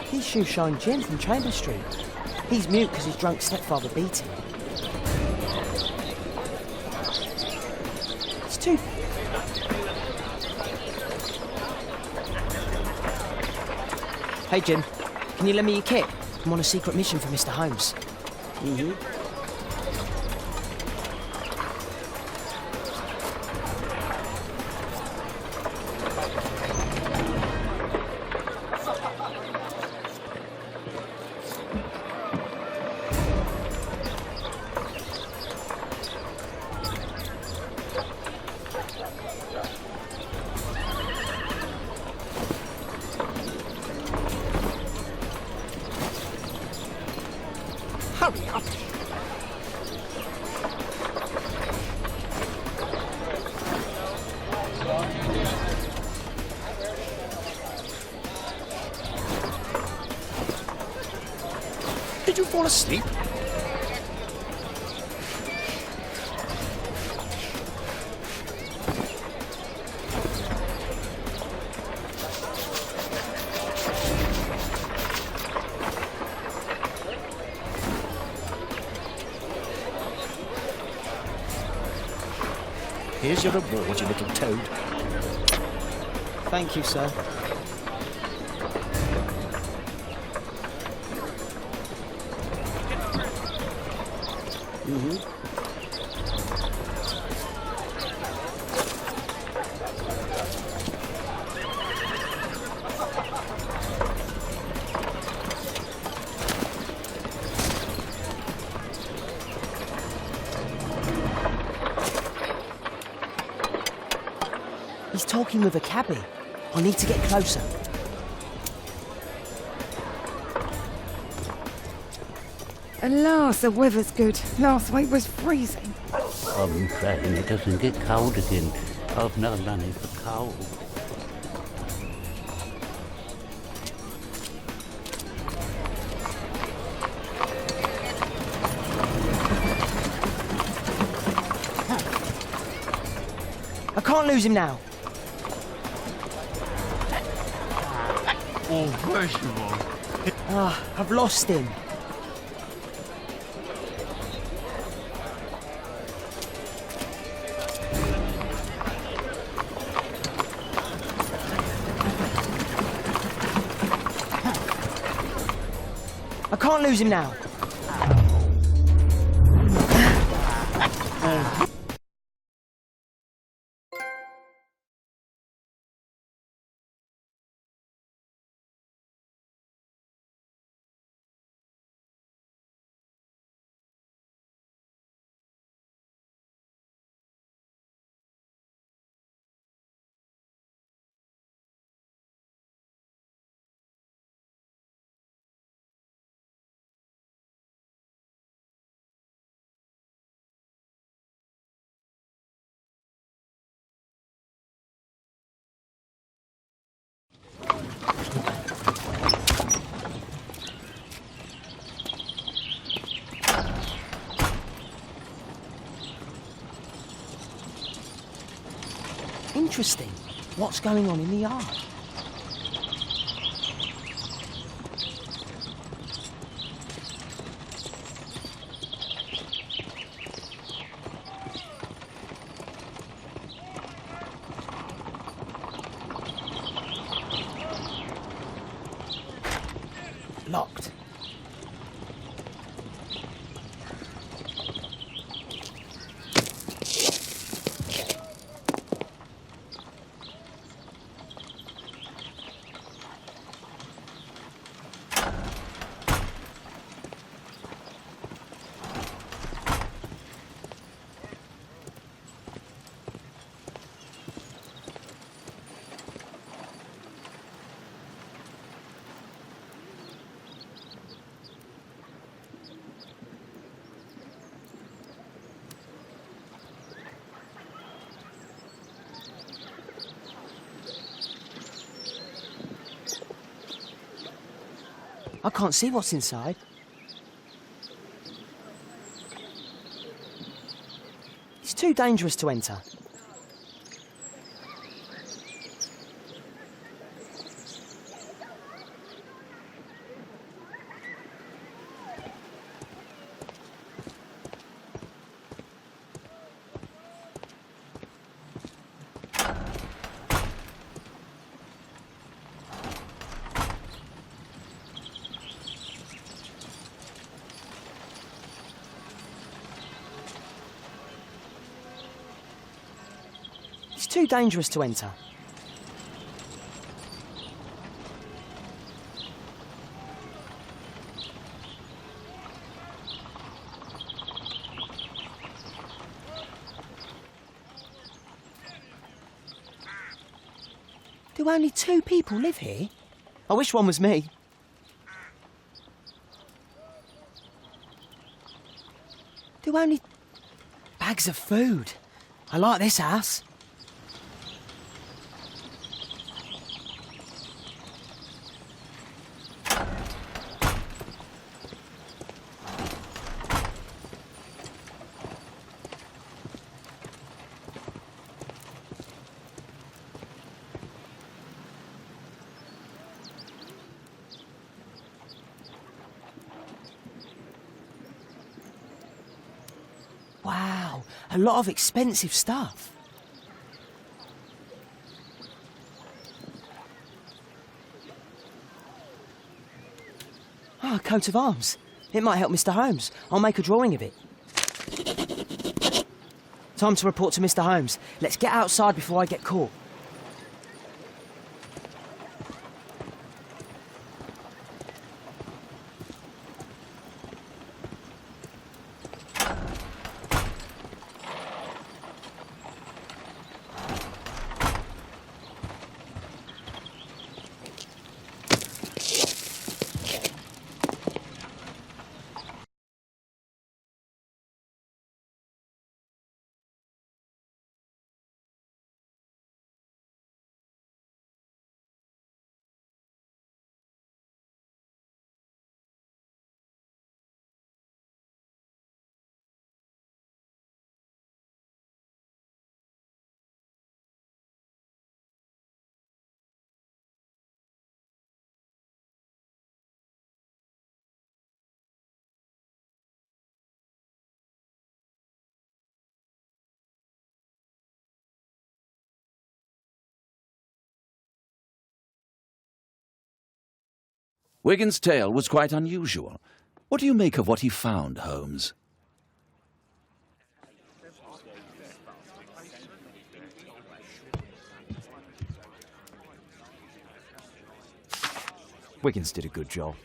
He's Shoeshine Jim from Chamber Street. He's mute because his drunk stepfather beat him. It's too... Hey Jim, can you lend me your kit? I'm on a secret mission for Mr. Holmes. Hurry up! Did you fall asleep? Here's your reward, you little toad. Thank you, sir. He's talking with a cabbie. I need to get closer. At last the weather's good. Last week was freezing. I'm praying it doesn't get cold again. I've no money for coal. I can't lose him now. Oh, first of all, I've lost him. I can't lose him now. Interesting. What's going on in the yard? Locked. I can't see what's inside. It's too dangerous to enter. It's too dangerous to enter. Do only 2 people live here? I wish one was me. Do only... Bags of food. I like this house. Wow, a lot of expensive stuff. Ah, a coat of arms. It might help Mr. Holmes. I'll make a drawing of it. Time to report to Mr. Holmes. Let's get outside before I get caught. Wiggins' tale was quite unusual. What do you make of what he found, Holmes? Wiggins did a good job.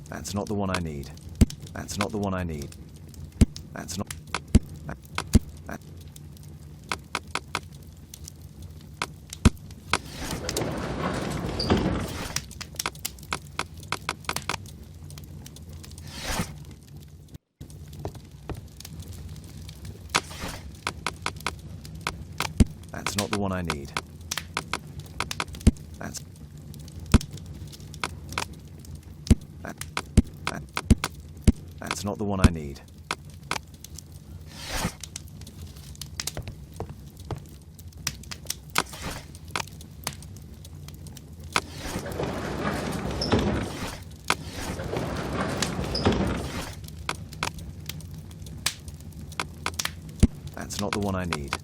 That's not the one I need. That's not the one I need. That's not... That's not the one I need. That's not the one I need. That's not the one I need.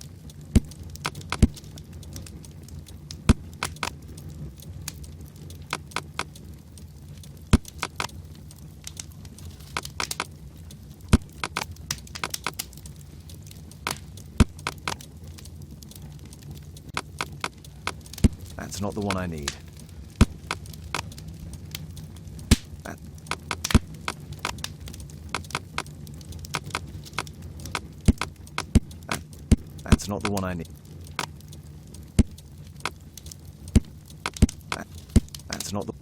That's not the one I need. That's not the one I need. That's not the...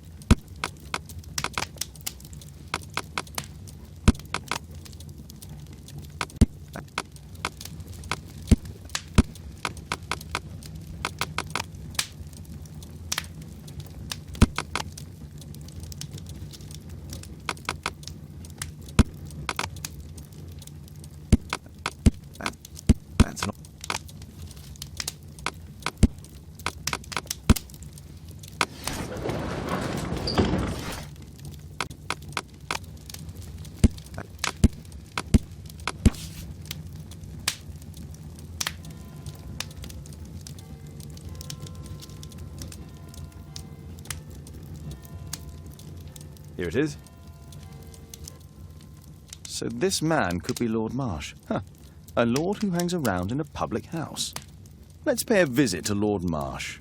That's not... Here it is. So this man could be Lord Marsh. Huh. A lord who hangs around in a public house. Let's pay a visit to Lord Marsh.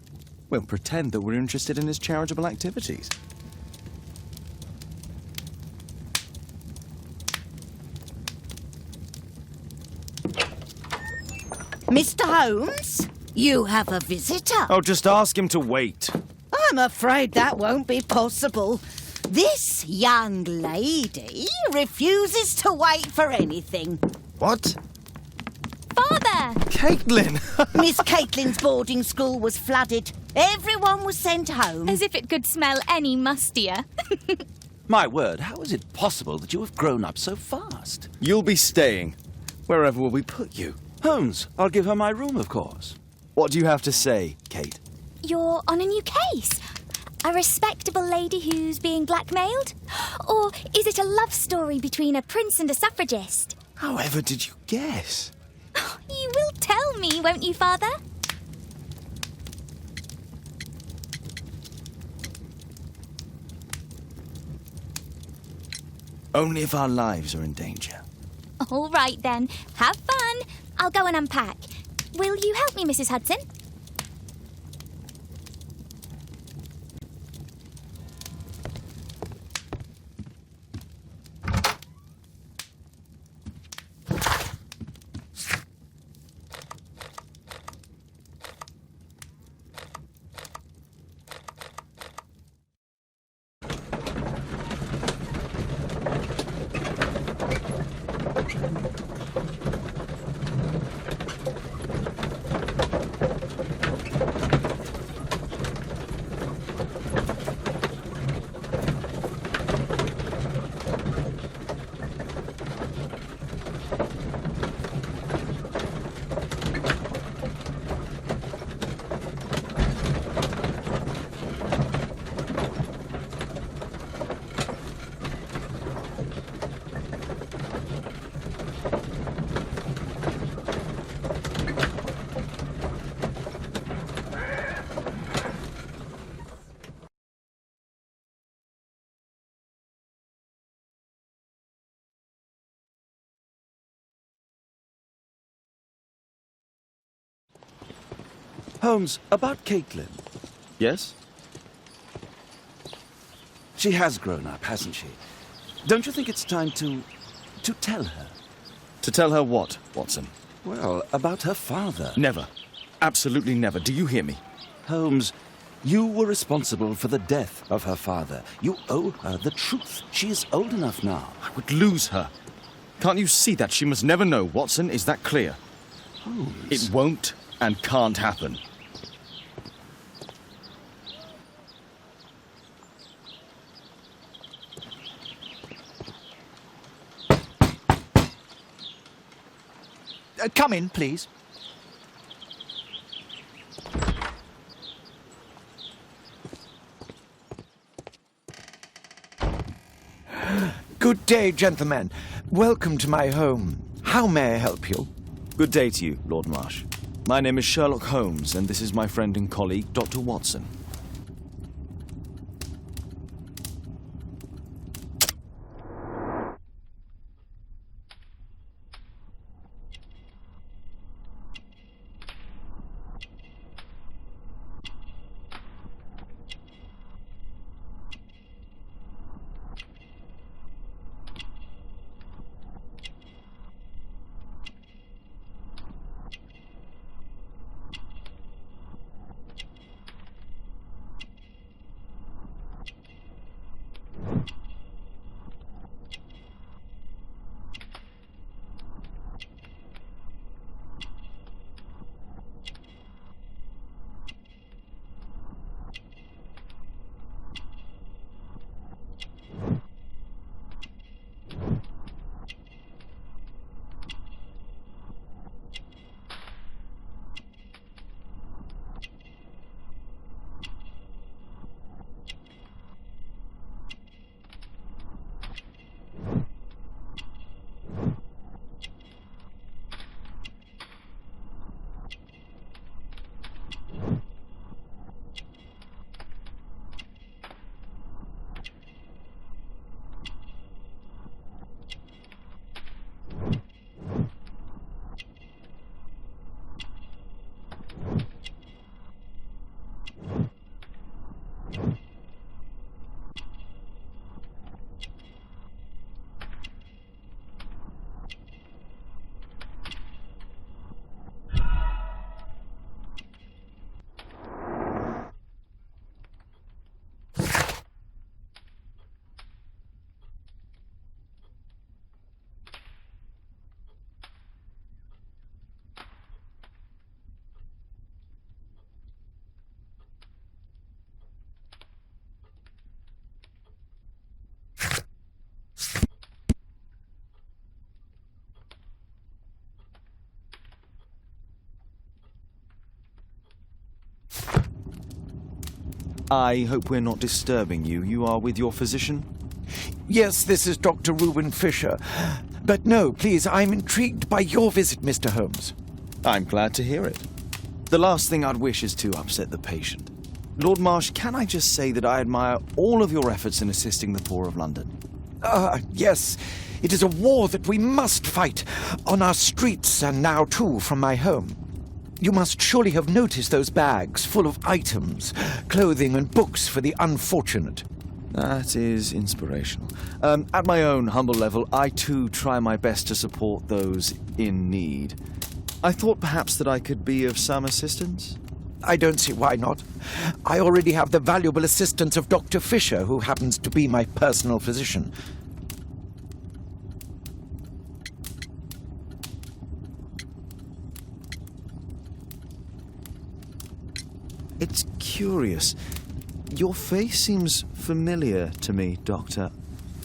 We'll pretend that we're interested in his charitable activities. Mr. Holmes, you have a visitor. Oh, just ask him to wait. I'm afraid that won't be possible. This young lady refuses to wait for anything. What? Father! Caitlin! Miss Caitlin's boarding school was flooded. Everyone was sent home. As if it could smell any mustier. My word, how is it possible that you have grown up so fast? You'll be staying. Wherever will we put you? Holmes, I'll give her my room, of course. What do you have to say, Kate? You're on a new case. A respectable lady who's being blackmailed? Or is it a love story between a prince and a suffragist? However did you guess? You will tell me, won't you, Father? Only if our lives are in danger. All right, then. Have fun. I'll go and unpack. Will you help me, Mrs. Hudson? Holmes, about Caitlin. Yes? She has grown up, hasn't she? Don't you think it's time to tell her? To tell her what, Watson? Well, about her father. Never. Absolutely never. Do you hear me? Holmes, you were responsible for the death of her father. You owe her the truth. She is old enough now. I would lose her. Can't you see that? She must never know, Watson. Is that clear? Holmes. It won't and can't happen. Come in, please. Good day, gentlemen. Welcome to my home. How may I help you? Good day to you, Lord Marsh. My name is Sherlock Holmes, and this is my friend and colleague, Dr. Watson. I hope we're not disturbing you. You are with your physician? Yes, this is Dr. Reuben Fisher. But no, please, I'm intrigued by your visit, Mr. Holmes. I'm glad to hear it. The last thing I'd wish is to upset the patient. Lord Marsh, can I just say that I admire all of your efforts in assisting the poor of London? Yes. It is a war that we must fight, on our streets and now, too, from my home. You must surely have noticed those bags full of items, clothing and books for the unfortunate. That is inspirational. At my own humble level, I too try my best to support those in need. I thought perhaps that I could be of some assistance. I don't see why not. I already have the valuable assistance of Dr. Fisher, who happens to be my personal physician. It's curious. Your face seems familiar to me, Doctor.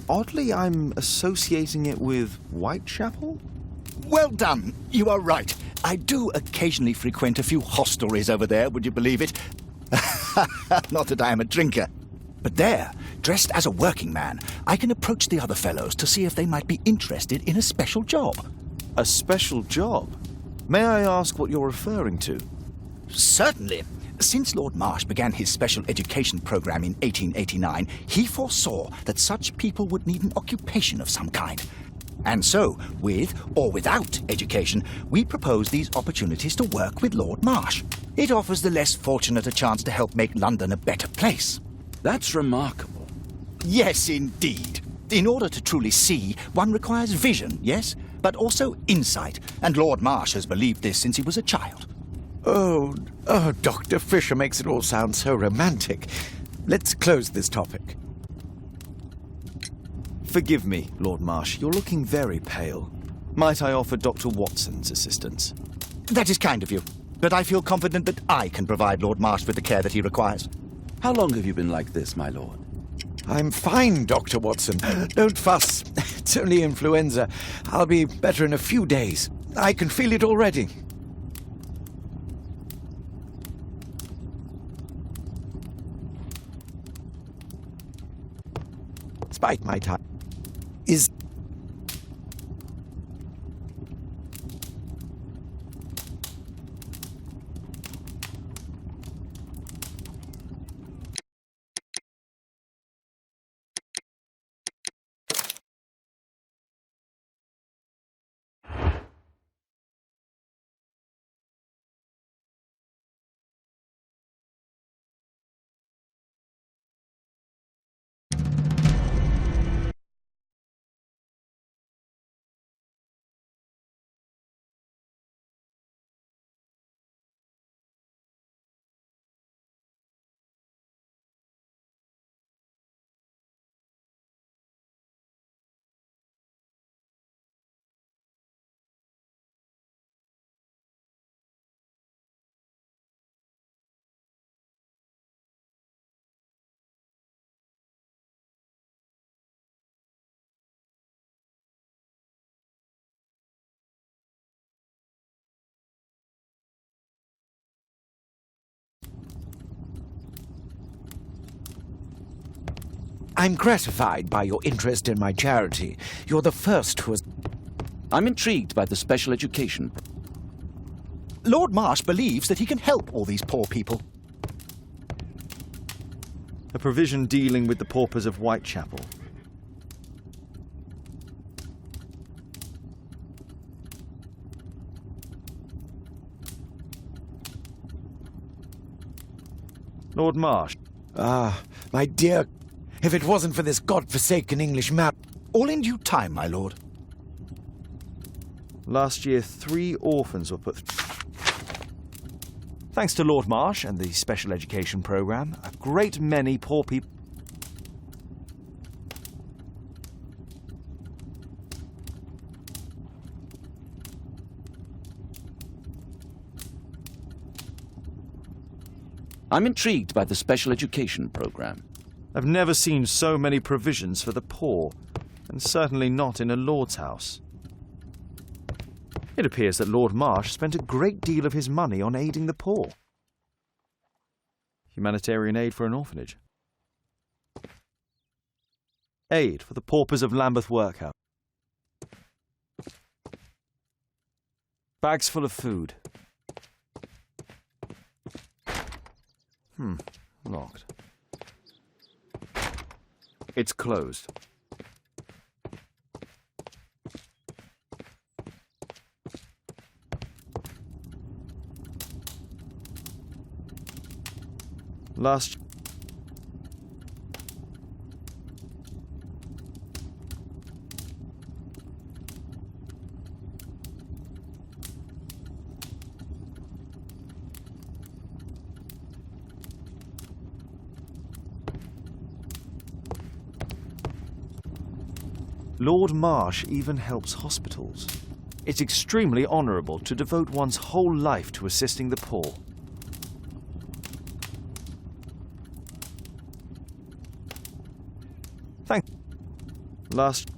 Oddly, I'm associating it with Whitechapel? Well done. You are right. I do occasionally frequent a few hostelries over there, would you believe it? Not that I am a drinker. But there, dressed as a working man, I can approach the other fellows to see if they might be interested in a special job. A special job? May I ask what you're referring to? Certainly. Since Lord Marsh began his special education program in 1889, he foresaw that such people would need an occupation of some kind. And so, with or without education, we propose these opportunities to work with Lord Marsh. It offers the less fortunate a chance to help make London a better place. That's remarkable. Yes, indeed. In order to truly see, one requires vision, yes, but also insight. And Lord Marsh has believed this since he was a child. Oh, Dr. Fisher makes it all sound so romantic. Let's close this topic. Forgive me, Lord Marsh. You're looking very pale. Might I offer Dr. Watson's assistance? That is kind of you, but I feel confident that I can provide Lord Marsh with the care that he requires. How long have you been like this, my lord? I'm fine, Dr. Watson. Don't fuss. It's only influenza. I'll be better in a few days. I can feel it already. Despite my time, is... I'm gratified by your interest in my charity. You're the first who has... I'm intrigued by the special education. Lord Marsh believes that he can help all these poor people. A provision dealing with the paupers of Whitechapel. Lord Marsh. Ah, my dear... If it wasn't for this godforsaken English map... All in due time, my lord. Last year, 3 orphans were put... Thanks to Lord Marsh and the special education program, a great many poor people... I'm intrigued by the special education program. I've never seen so many provisions for the poor, and certainly not in a lord's house. It appears that Lord Marsh spent a great deal of his money on aiding the poor. Humanitarian aid for an orphanage. Aid for the paupers of Lambeth Workhouse. Bags full of food. Locked. It's closed. Last... Lord Marsh even helps hospitals. It's extremely honourable to devote one's whole life to assisting the poor. Thank... Last...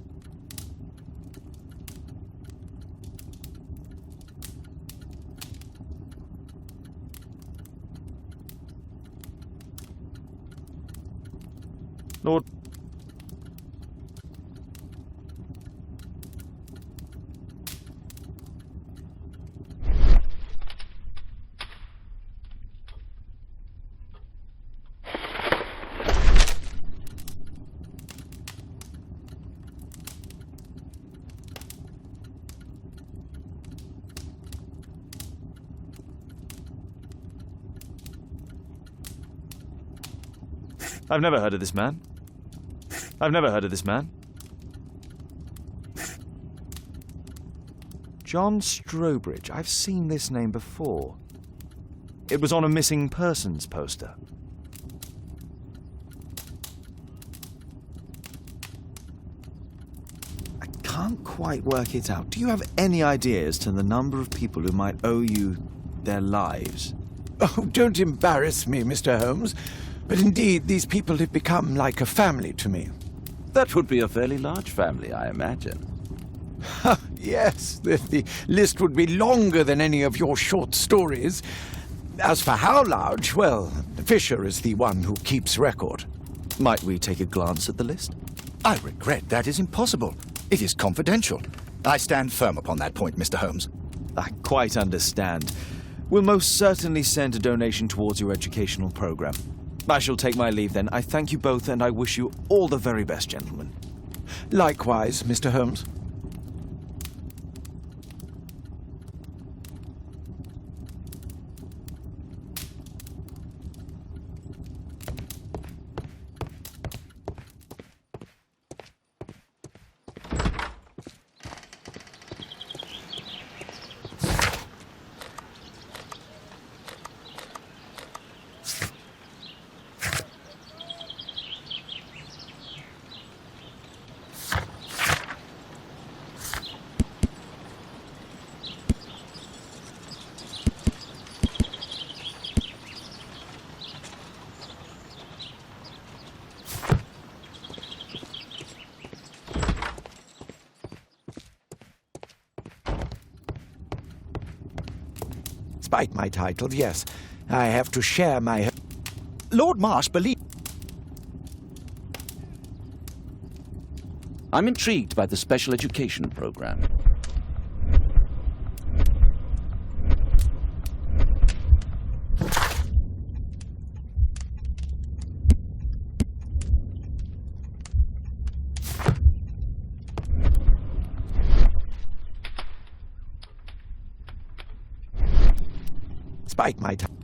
Lord... I've never heard of this man. I've never heard of this man. John Strobridge. I've seen this name before. It was on a missing persons poster. I can't quite work it out. Do you have any idea as to the number of people who might owe you their lives? Oh, don't embarrass me, Mr. Holmes. But indeed, these people have become like a family to me. That would be a fairly large family, I imagine. Yes, the list would be longer than any of your short stories. As for how large, well, Fisher is the one who keeps record. Might we take a glance at the list? I regret that is impossible. It is confidential. I stand firm upon that point, Mr. Holmes. I quite understand. We'll most certainly send a donation towards your educational program. I shall take my leave then. I thank you both and I wish you all the very best, gentlemen. Likewise, Mr. Holmes. Despite my title, yes, I have to share my... Lord Marsh believes... I'm intrigued by the special education program. Despite my title...